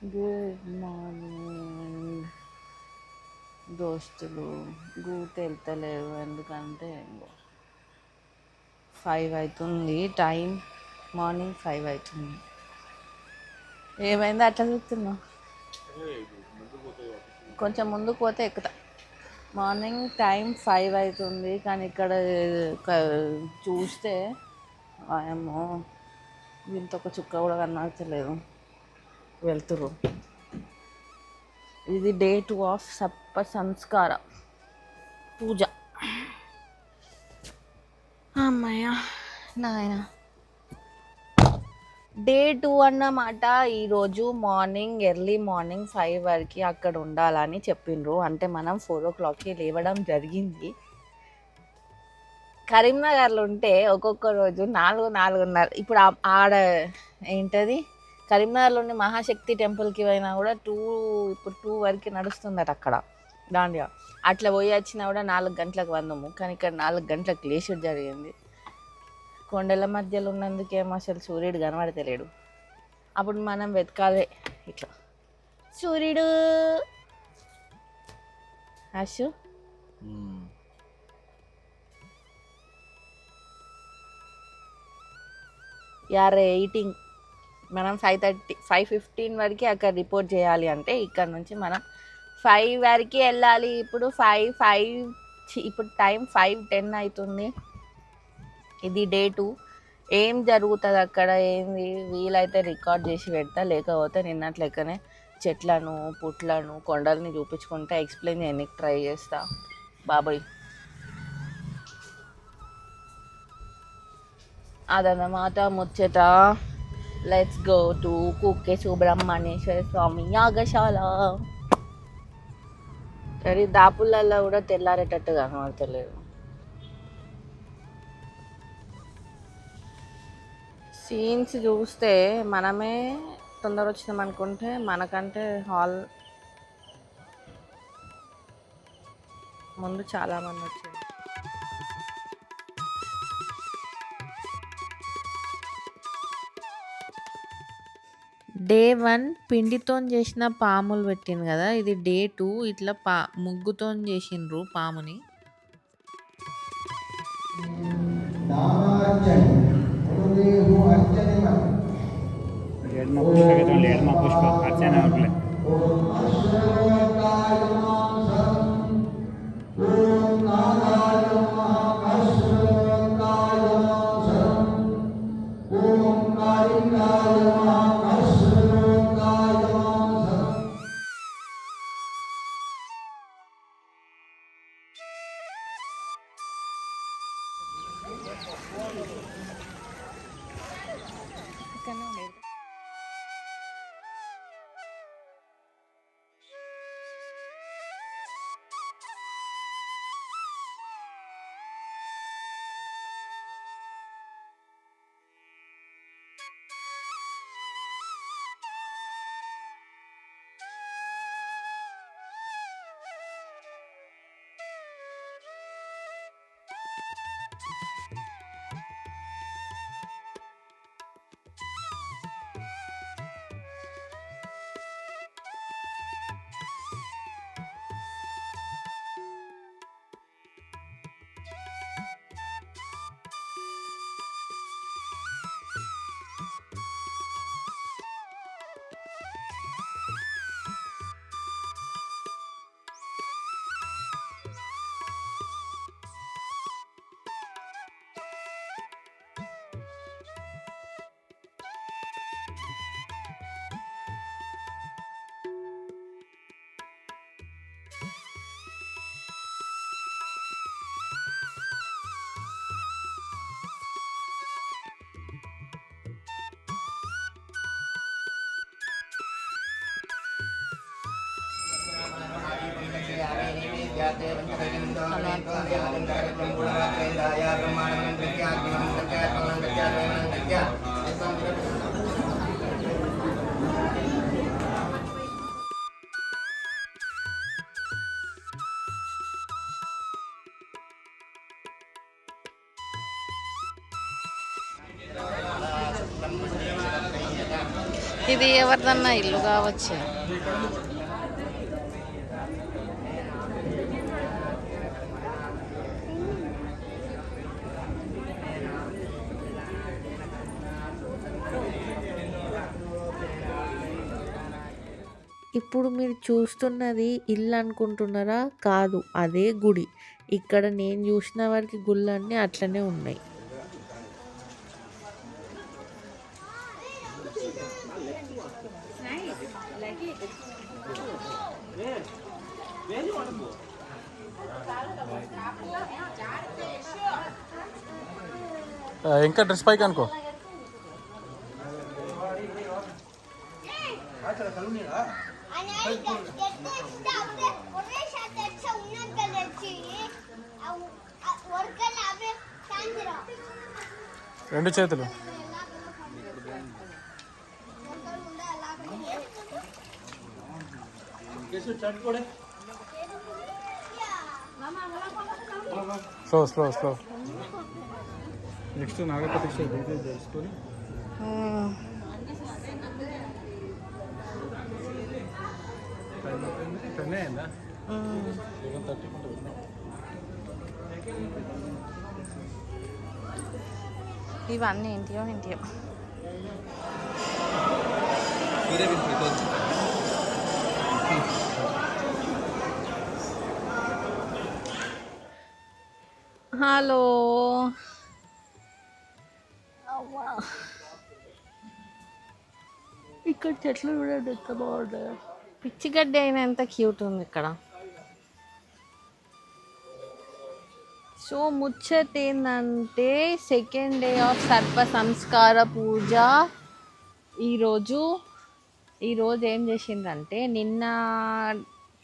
Good morning దోస్తులు. తెలుతలేవు ఎందుకంటే 5 అవుతుంది టైం. మార్నింగ్ 5 అవుతుంది. ఏమైంది అట్లా చూస్తున్నావు? కొంచెం ముందుకు పోతే ఎక్కుతా. మార్నింగ్ టైం 5 అవుతుంది కానీ ఇక్కడ చూస్తే ఏమో ఇంత ఒక చుక్క కూడా కనబడతలేదు. వెళ్తురు. ఇది డే 2 ఆఫ్ సప్ప సంస్కార పూజ. అమ్మయ్య నాయన. డే 2 అన్నమాట. ఈరోజు మార్నింగ్ ఎర్లీ మార్నింగ్ 5 వరకు అక్కడ ఉండాలని చెప్పిండ్రు. అంటే మనం 4 o'clockకి లేవడం జరిగింది. కరీంనగర్లో ఉంటే ఒక్కొక్క రోజు 4-4:30. ఇప్పుడు ఆడ ఏంటది కరీంనగర్లోని మహాశక్తి టెంపుల్కి పోయినా కూడా ఇప్పుడు 2 వరకు నడుస్తుందట అక్కడ దాండియా. అట్లా పోయి వచ్చినా కూడా 4 గంటలకు వందము. కానీ ఇక్కడ 4 గంటలకు లేచుడు జరిగింది. కొండల మధ్యలో ఉన్నందుకేమో అసలు సూర్యుడు కనబడతలేడు. అప్పుడు మనం వెతకాలి ఇట్లా సూర్యుడు అశు. యార్ ఎయిటింగ్ మనం 5:15 వరకు అక్కడ రిపోర్ట్ చేయాలి. అంటే ఇక్కడ నుంచి మనం 5 వరకు వెళ్ళాలి. ఇప్పుడు ఇప్పుడు టైం 5:10 అవుతుంది. ఇది డే 2. ఏం జరుగుతుంది అక్కడ ఏంది వీలైతే రికార్డ్ చేసి పెడతా, లేకపోతే నిన్నటి లెక్కనే చెట్లను పుట్లను కొండల్ని చూపించుకుంటా ఎక్స్ప్లెయిన్ చేయడానికి ట్రై చేస్తా. బాబాయ్ అదన్నమాట ముచ్చట. లెట్స్ గో టు కుక్కే సుబ్రహ్మణ్యేశ్వర స్వామి యాగశాల. సరే దాపులలో కూడా తెల్లారేటట్టు కనబడతలేదు. సీన్స్ చూస్తే మనమే తొందర వచ్చినాం అనుకుంటే మనకంటే హాల్ ముందు చాలామంది వచ్చారు. డే 1 పిండితో చేసిన పాములు పెట్టింది కదా. ఇది డే 2 ఇట్లా ముగ్గుతో చేసిండ్రు పాముని. पुष्प अर्चना ఇది ఎవరిదన్నా ఇల్లు కావచ్చు. ఇప్పుడు మీరు చూస్తున్నది ఇల్లు అనుకుంటున్నారా? కాదు, అదే గుడి. ఇక్కడ నేను చూసిన వరకు గుళ్ళన్నీ అట్లనే ఉన్నాయి. ఇంకా డ్రెస్ పైకి అనుకో. రెండు చేతులు. Slow slow slow. నెక్స్ట్ నాగప్రతిష్ఠ చేసుకొని అయిందా? ఇవన్నీ ఇంటియో హలో. ఇక్కడ చెట్లు చూడండి ఎంత బాగుంటాయో. పిచ్చిగడ్డి అయినా ఎంత క్యూట్ ఉంది ఇక్కడ. సో ముచ్చట ఏంటంటే సెకండ్ డే ఆఫ్ సర్ప సంస్కార పూజ ఈరోజు ఏం చేసిందంటే నిన్న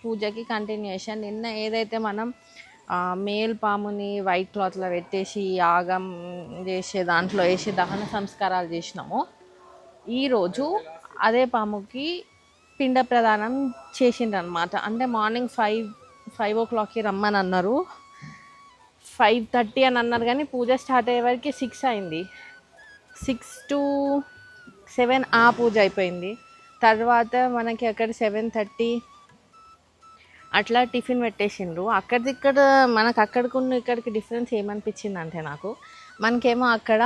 పూజకి కంటిన్యూషన్. నిన్న ఏదైతే మనం మేల్ పాముని వైట్ క్లాత్లో పెట్టేసి యాగం చేసే దాంట్లో వేసి దహన సంస్కారాలు చేసినామో ఈరోజు అదే పాముకి పిండ ప్రదానం చేసిండ్రనమాట. అంటే మార్నింగ్ 5 రమ్మని అన్నారు. 5:30 అని అన్నారు కానీ పూజ స్టార్ట్ అయ్యే వరకు 6 అయింది. 6 to 7 ఆ పూజ అయిపోయింది. తర్వాత మనకి అక్కడ 7:30 అట్లా టిఫిన్ పెట్టేసిండ్రు. అక్కడిక్కడ మనకు అక్కడికున్న ఇక్కడికి డిఫరెన్స్ ఏమనిపించింది అంటే మనకేమో అక్కడ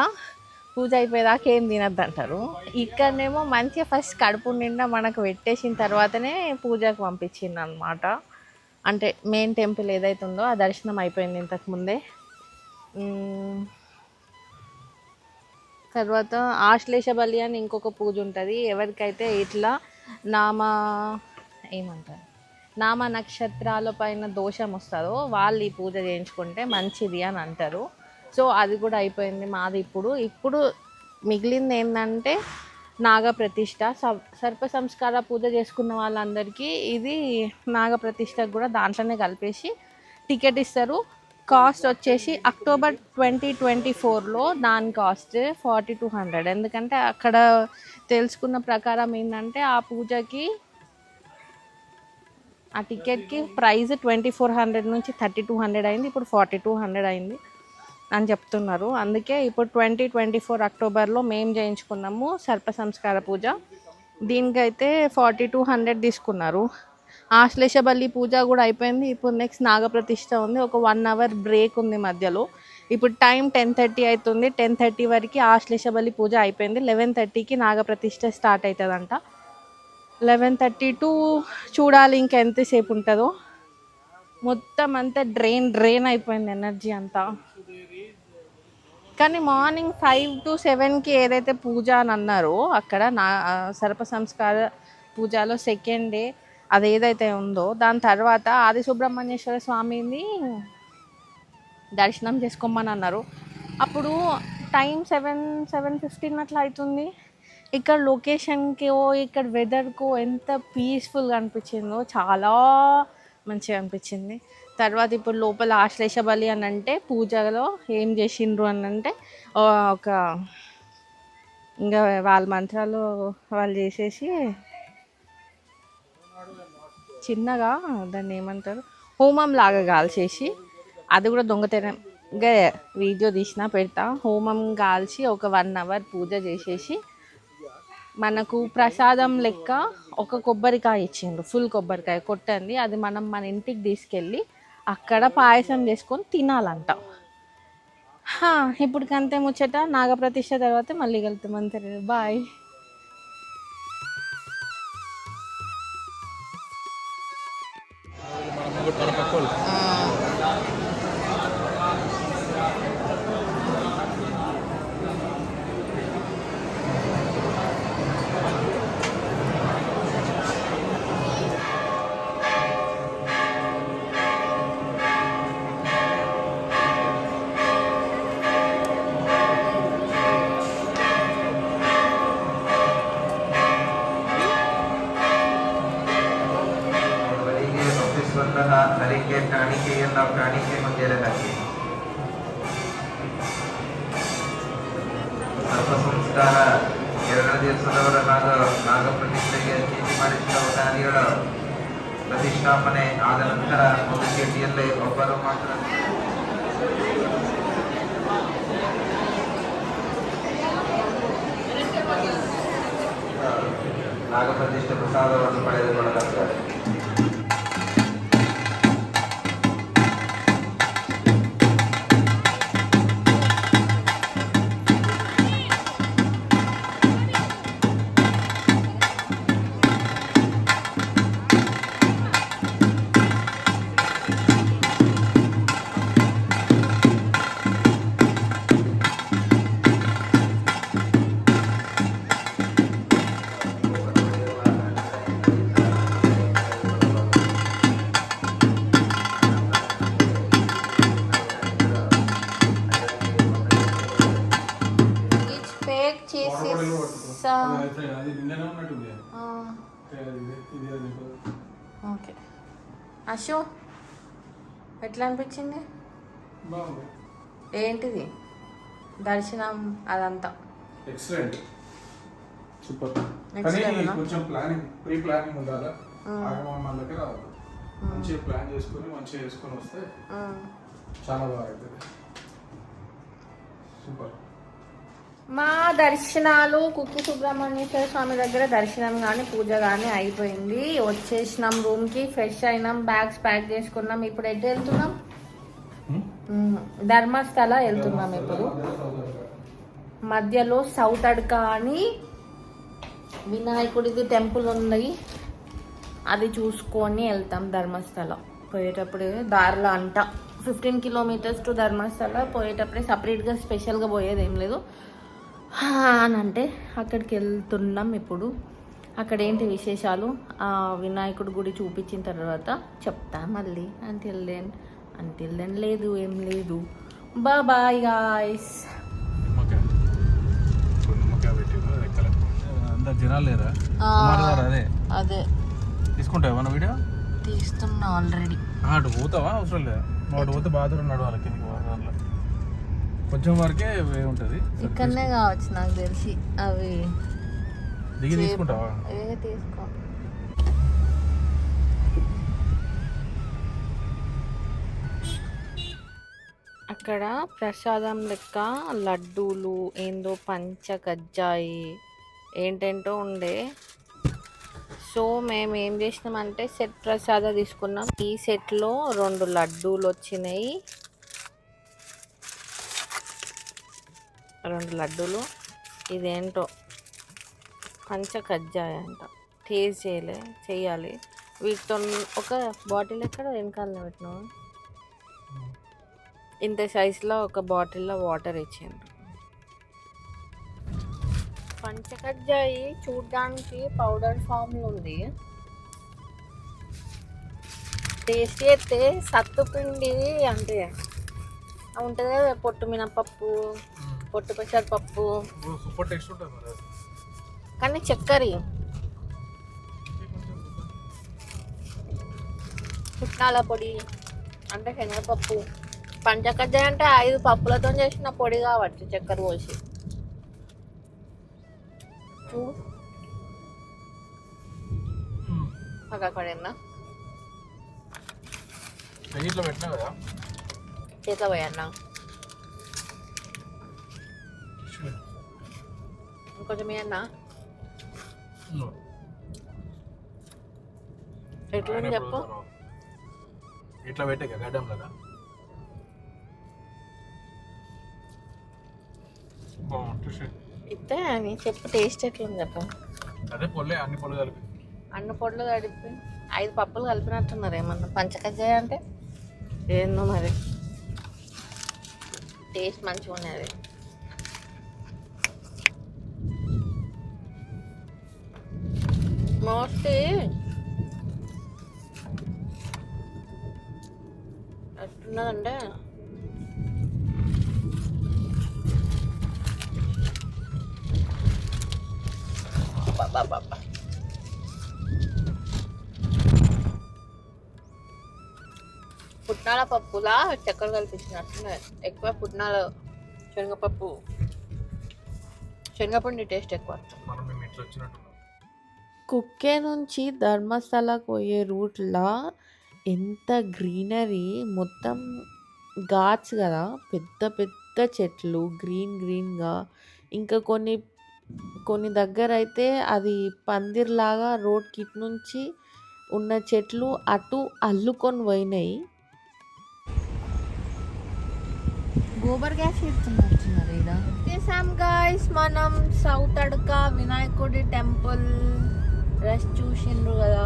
పూజ అయిపోయేదాకా ఏం తినద్దు అంటారు. ఇక్కడనేమో మంచిగా ఫస్ట్ కడుపు నిండా మనకు పెట్టేసిన తర్వాతనే పూజకు పంపించింది అనమాట. అంటే మెయిన్ టెంపుల్ ఏదైతే ఉందో ఆ దర్శనం అయిపోయింది ఇంతకుముందే. తర్వాత ఆశ్లేష బలి అని ఇంకొక పూజ ఉంటుంది. ఎవరికైతే ఇట్లా నామ నక్షత్రాల పైన దోషం వస్తుందో వాళ్ళు ఈ పూజ చేయించుకుంటే మంచిది అని అంటారు. సో అది కూడా అయిపోయింది మాది. ఇప్పుడు మిగిలింది ఏంటంటే నాగప్రతిష్ఠ. సర్ప సంస్కార పూజ చేసుకున్న వాళ్ళందరికీ ఇది నాగప్రతిష్ఠకు కూడా దాంట్లోనే కలిపేసి టికెట్ ఇస్తారు. కాస్ట్ వచ్చేసి October 2024లో దాని కాస్ట్ 4200. ఎందుకంటే అక్కడ తెలుసుకున్న ప్రకారం ఏంటంటే ఆ పూజకి ఆ టికెట్కి ప్రైస్ 2400 నుంచి 3200 అయింది. ఇప్పుడు 4200 అయింది అని చెప్తున్నారు. అందుకే ఇప్పుడు 2024 అక్టోబర్లో మేము చేయించుకున్నాము సర్ప సంస్కార పూజ. దీనికైతే 4200 తీసుకున్నారు. ఆశ్లేష బలి పూజ కూడా అయిపోయింది. ఇప్పుడు నెక్స్ట్ నాగప్రతిష్ఠ ఉంది. ఒక 1 hour బ్రేక్ ఉంది మధ్యలో. ఇప్పుడు టైం 10:30 అవుతుంది. 10:30 వరకు ఆశ్లేష బలి పూజ అయిపోయింది. 11:30కి నాగప్రతిష్ఠ స్టార్ట్ అవుతుందంట. 11:30 to చూడాలి ఇంకెంతసేపు ఉంటుందో. మొత్తం అంతా డ్రైన్ అయిపోయింది ఎనర్జీ అంతా. కానీ మార్నింగ్ 5 to 7కి ఏదైతే పూజ అని అన్నారో అక్కడ సర్ప సంస్కార పూజలో సెకండ్ డే అది ఏదైతే ఉందో దాని తర్వాత ఆది సుబ్రహ్మణ్యేశ్వర స్వామిని దర్శనం చేసుకోమని అన్నారు. అప్పుడు టైం 7:15 అట్లా అవుతుంది. ఇక్కడ లొకేషన్కి ఇక్కడ వెదర్కు ఎంత పీస్ఫుల్గా అనిపించిందో, చాలా మంచిగా అనిపించింది. తర్వాత ఇప్పుడు లోపల ఆశ్లేష బలి అని అంటే పూజలో ఏం చేసిండ్రు అని అంటే ఒక ఇంకా వాళ్ళ మంత్రాలు వాళ్ళు చేసేసి చిన్నగా దాన్ని ఏమంటారు హోమం లాగా కాల్చేసి, అది కూడా దొంగతనంగా వీడియో తీసినా పెడతా. హోమం కాల్చి ఒక 1 hour పూజ చేసేసి మనకు ప్రసాదం లెక్క ఒక కొబ్బరికాయ ఇచ్చిండ్రు, ఫుల్ కొబ్బరికాయ కొట్టండి. అది మనం మన ఇంటికి తీసుకెళ్ళి అక్కడ పాయసం చేసుకొని తినాలంట. ఇప్పటికంతే ముచ్చట. నాగప్రతిష్ఠ తర్వాత మళ్ళీ వెళ్తాం అంతే. బాయ్. तरीके काणिके मंदिर सर्व संस्कार 2 ದಿವಸದವರ ನಾಗಪ್ರತಿಷ್ಠೆಗೆ ಚೀಟಿ ಮಾಡಿಸಿದ ದಾನಿಗಳ ಪ್ರತಿಷ್ಠಾಪನೆ ಆದ ನಂತರ ಒಂದು ಚೀಟಿಯಲ್ಲಿ ಒಬ್ಬರು ಮಾತ್ರ ನಾಗಪ್ರತಿಷ್ಠೆ ಪ್ರಸಾದವನ್ನು ಪಡೆದುಕೊಳ್ಳಲಾಗುತ್ತದೆ. ఓకే. అశు ఎట్లా అనిపించింది? ఏంటిది దర్శనం అదంతా? Excellent, super. కానీ కొంచెం ప్లానింగ్, ప్రీ ప్లానింగ్ ఉండాలా. ఆగమన దగ్గర రావద్దు. మంచిగా ప్లాన్ చేసుకొని మంచిగా చేసుకొని వస్తే చాలా బాగా అవుతుంది. సూపర్. మా దర్శనాలు కుక్కి సుబ్రహ్మణ్యేశ్వర స్వామి దగ్గర దర్శనం కానీ పూజ కానీ అయిపోయింది. వచ్చేసినాం రూమ్కి, ఫ్రెష్ అయినాం, బ్యాగ్స్ ప్యాక్ చేసుకున్నాం. ఇప్పుడు ఎటు వెళ్తున్నాం? ధర్మస్థల వెళ్తున్నాం. ఇప్పుడు మధ్యలో సౌత్ అడ్క అని వినాయకుడిది టెంపుల్ ఉంది, అది చూసుకొని వెళ్తాం ధర్మస్థల. పోయేటప్పుడు దారిలో అంట 15 కిలోమీటర్స్ టు ధర్మస్థల. పోయేటప్పుడే సపరేట్గా స్పెషల్గా పోయేది ఏం లేదు అని అంటే అక్కడికి వెళ్తున్నాం. ఇప్పుడు అక్కడ ఏంటి విశేషాలు ఆ వినాయకుడి గుడి చూపించిన తర్వాత చెప్తా మళ్ళీ. అంటిల్ దెన్ లేదు, ఏం లేదు. Bye guys. జనాలు లేరా? అదే తీసుకుంటావా మన వీడియో? తీస్తున్నా ఆల్రెడీ. అటు పోతావా? అవసరం లేదా, అటు పోతే బాత్రూమ్ ఉన్నాడు వాళ్ళకి కొంచెం వరకే ఉంటుంది. ఇక్కడనే కావచ్చు నాకు తెలిసి. అవి దిగి తీసుకుంటావా? తీసుకో. అక్కడ ప్రసాదం లెక్క లడ్డూలు, ఏందో పంచకజ్జాయి ఏంటేంటో ఉండే. సో మేము ఏం చేసినామంటే సెట్ ప్రసాదం తీసుకున్నాం. ఈ సెట్లో 2 లడ్డూలు వచ్చినాయి, 2 లడ్డూలు. ఇదేంటో పంచకజ్జాయ అంట, టేస్ట్ చేయాలి. వీటితో ఒక బాటిల్ ఎక్కడ వెనకాలనే పెట్టినాము. ఇంత సైజులో ఒక బాటిల్లో వాటర్ ఇచ్చిండ్రు. పంచకజ్జాయి చూడ్డానికి పౌడర్ ఫామ్లో ఉంది. టేస్ట్ చేస్తే సత్తుపిండి అంటే ఉంటుంది కదా, పొట్టు మినపప్పు, పొట్టు పెసరపప్పు, సూపర్ టేస్ట్ ఉంటుంది మరి. కానీ చక్కెర, పుట్నాల పొడి అంటే శనగపప్పు. పంచకజ్జాయ అంటే 5 పప్పులతో చేసిన పొడి కాబట్టి చక్కెర పోసి. పక్కడేనా ఇంట్లో పెట్టినా కదా, చేతిలో పోయన్నా. ఇంకొంచెం ఏమన్నా ఎట్లా చెప్పు. ఇట్లా పెట్టే గడ్డం కదా ఇస్తే అని చెప్పు, టేస్ట్ ఎట్లుంది చెప్పు. అదే పొల్లే అన్ని పొల్లు కలిపి అన్ని పొడులు కలిపి 5 పప్పులు కలిపినట్టున్నారు. ఏమన్నా పంచకజ్జాయ అంటే ఏందో మరి, టేస్ట్ మంచిగా ఉన్నది. మోస్ట్లీ ఎట్టున్నదంటే బాబా పుట్నాల పప్పులా చక్కెర కలిపించినట్టున్నది. ఎక్కువ పుట్నాల శనగపిండి టేస్ట్ ఎక్కువ. మనం మేము ఇట్లా వచ్చినట్టు కుక్కే నుంచి ధర్మస్థలకు పోయే రూట్లో ఎంత గ్రీనరీ, మొత్తం ఘాట్స్ కదా, పెద్ద పెద్ద చెట్లు గ్రీన్గా. ఇంకా కొన్ని దగ్గర అయితే అది పందిర్లాగా రోడ్ కిట్ నుంచి ఉన్న చెట్లు అటు అల్లుకొని పోయినాయి. గోబర్ గ్యాస్ ఇస్తున్నట్టున్నారు ఇక్కడ. చేసాం గాయస్ మనం సౌత్ అడక వినాయకుడి టెంపుల్. రష్ చూసిండ్రు కదా.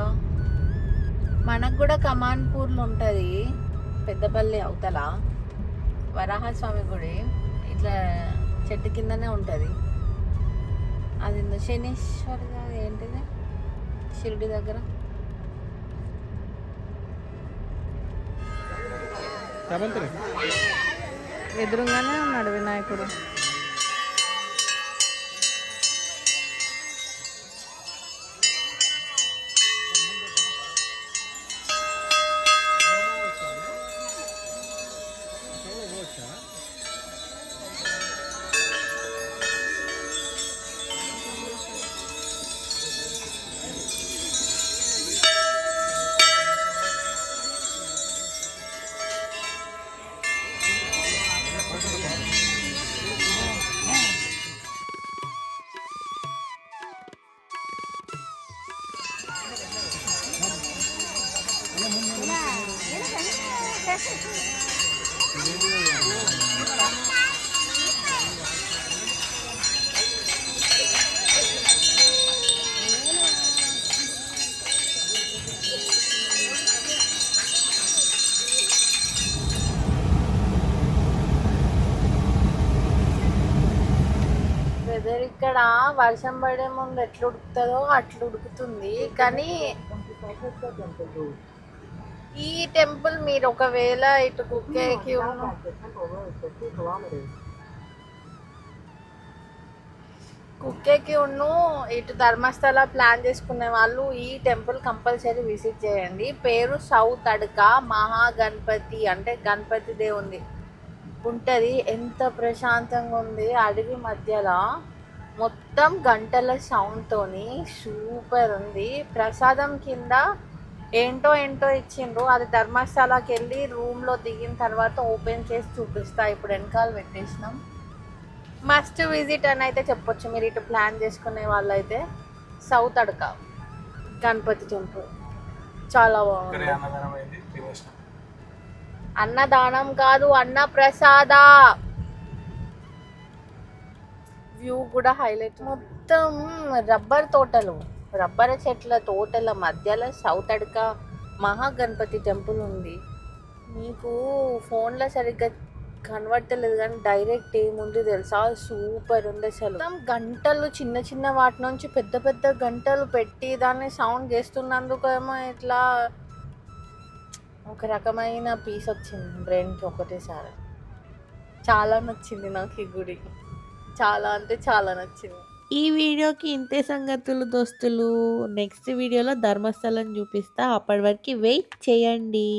మనకు కూడా కమాన్పూర్లో ఉంటుంది, పెద్దపల్లి అవతల వరాహస్వామి గుడి. ఇట్లా చెట్టు కిందనే ఉంటుంది. అది శనీశ్వర్ ఏంటిది, షిరిడి దగ్గర. ఎదురుగానే ఉన్నాడు వినాయకుడు. వెదర్ ఇక్కడ వర్షం పడే ముందు ఎట్లా ఉడుకుతుందో అట్లా ఉడుకుతుంది. కానీ ఈ టెంపుల్ మీరు ఒకవేళ ఇటు కుక్కేకి ఇటు ధర్మస్థల ప్లాన్ చేసుకునే వాళ్ళు ఈ టెంపుల్ కంపల్సరీ విజిట్ చేయండి. పేరు సౌత్ అడక మహాగణపతి, అంటే గణపతి దేవుంది ఉంటుంది. ఎంత ప్రశాంతంగా ఉంది, అడవి మధ్యలో మొత్తం గంటల సౌండ్తోని సూపర్ ఉంది. ప్రసాదం కింద ఏంటో ఇచ్చిండ్రు. అది ధర్మస్థలకి వెళ్ళి రూమ్లో దిగిన తర్వాత ఓపెన్ చేసి చూపిస్తా. ఇప్పుడు వెనకాల పెట్టేసినాం. మస్ట్ విజిట్ అని అయితే చెప్పొచ్చు మీరు ఇటు ప్లాన్ చేసుకునే వాళ్ళైతే. సౌత్ అడక గణపతి టెంపుల్ చాలా బాగుంది. అన్నదానం కాదు, అన్న ప్రసాద. వ్యూ కూడా హైలైట్. మొత్తం రబ్బర్ తోటలు, రబ్బర్ చెట్ల తోటల మధ్యలో సౌత్ అడక మహాగణపతి టెంపుల్ ఉంది. మీకు ఫోన్లో సరిగ్గా కనబడతలేదు కానీ డైరెక్ట్ ఏముంది తెలుసా, సూపర్ ఉంది అసలు. మొత్తం గంటలు, చిన్న చిన్న వాటి నుంచి పెద్ద పెద్ద గంటలు పెట్టి దాన్ని సౌండ్ చేస్తున్నందుకు ఏమో ఇట్లా ఒక రకమైన పీస్ వచ్చింది బ్రెయిన్కి ఒకటేసారి. చాలా నచ్చింది నాకు ఈ గుడి, చాలా అంటే చాలా నచ్చింది. ఈ వీడియోకి ఇంతే సంగతులు దోస్తులు. నెక్స్ట్ వీడియోలో ధర్మస్థలం చూపిస్తా. అప్పటి వరకు వెయిట్ చేయండి.